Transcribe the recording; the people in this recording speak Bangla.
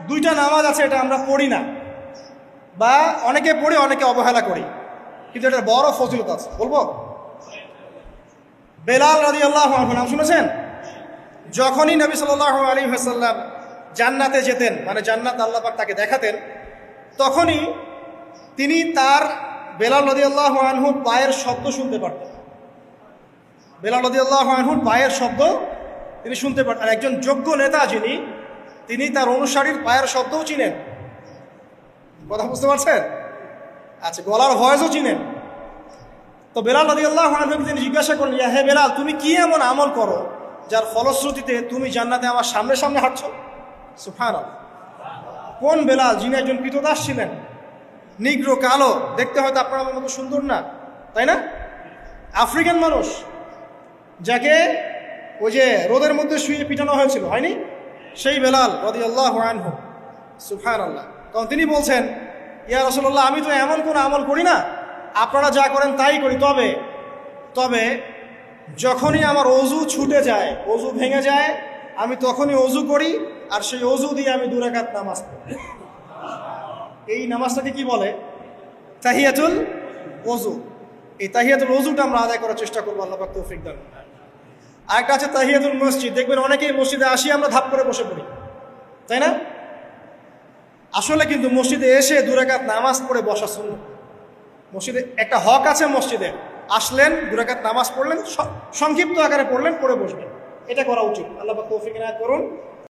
দুইটা নামাজ আছে, এটা আমরা পড়ি না, বা অনেকে পড়ি অনেকে অবহেলা করি, কিন্তু এটার বড় ফজিলত আছে। বলবো, বেলাল রাদিয়াল্লাহু আনহু নাম শুনেছেন? যখনই নবী সাল্লাল্লাহু আলাইহি ওয়াসাল্লাম জান্নাতে যেতেন, মানে জান্নাত আল্লাহ পাক তাকে দেখাতেন, তখনই তিনি তার বেলাল রাদিয়াল্লাহু আনহুর পায়ের শব্দ শুনতে পারতেন। বেলাল রাদিয়াল্লাহু আনহুর পায়ের শব্দ তিনি শুনতে পারতেন। আর একজন যোগ্য নেতা যিনি, তিনি তার অনুসারীর পায়ের শব্দও চিনেন। কথা বুঝতে পারছেন? আচ্ছা, গলার ভয়েসও চিনেন। তো বেলাল রাদিয়াল্লাহু আনহুকে তিনি জিজ্ঞাসা করলেন, ইয়া হে বেলাল, তুমি কি এমন আমল করো যার ফলশ্রুতিতে তুমি জান্নাতে আমার সামনে সামনে হাঁটছো? সুবহানাল্লাহ। কোন বেলাল? যিনি একজন কৃতদাস ছিলেন, নিগ্রো, কালো, দেখতে হয়তো আপনার আমার মতো সুন্দর না, তাই না? আফ্রিকান মানুষ, যাকে ওই যে রোদের মধ্যে শুয়ে পিটানো হয়েছিল, হয়নি? সেই বেলাল রাদিয়াল্লাহু আনহু। সুবহানাল্লাহ। তখন তিনি বলছেন, ইয়া রাসূলুল্লাহ, আমি তো এমন কোনো আমল করি না, আপনারা যা করেন তাই করি, তবে যখনই আমার অজু ছুটে যায়, অজু ভেঙে যায়, আমি তখনই অজু করি, আর সেই অজু দিয়ে আমি 2 রাকাত নামাজ পড়ি। এই নামাজটাকে কি বলে? তাহিয়াতুল ওযু। এই তাহিয়াতুল ওযুটা আমরা আদায় করার চেষ্টা করবো, আল্লাহ পাক তৌফিক দান। আরেকটা আছে তাহিয়াতুল মসজিদ। দেখবেন অনেকেই মসজিদে আসি আমরা ধাপ করে বসে পড়ি, তাই না? আসলে কিন্তু মসজিদে এসে 2 রাকাত নামাজ পড়ে বসা সুন্নাত। মসজিদে একটা হক আছে, মসজিদে আসলেন, 2 রাকাত নামাজ পড়লেন, সংক্ষিপ্ত আকারে পড়লেন, পড়ে বসবেন, এটা করা উচিত। আল্লাহ পাক তৌফিক ইনায়াত করুন।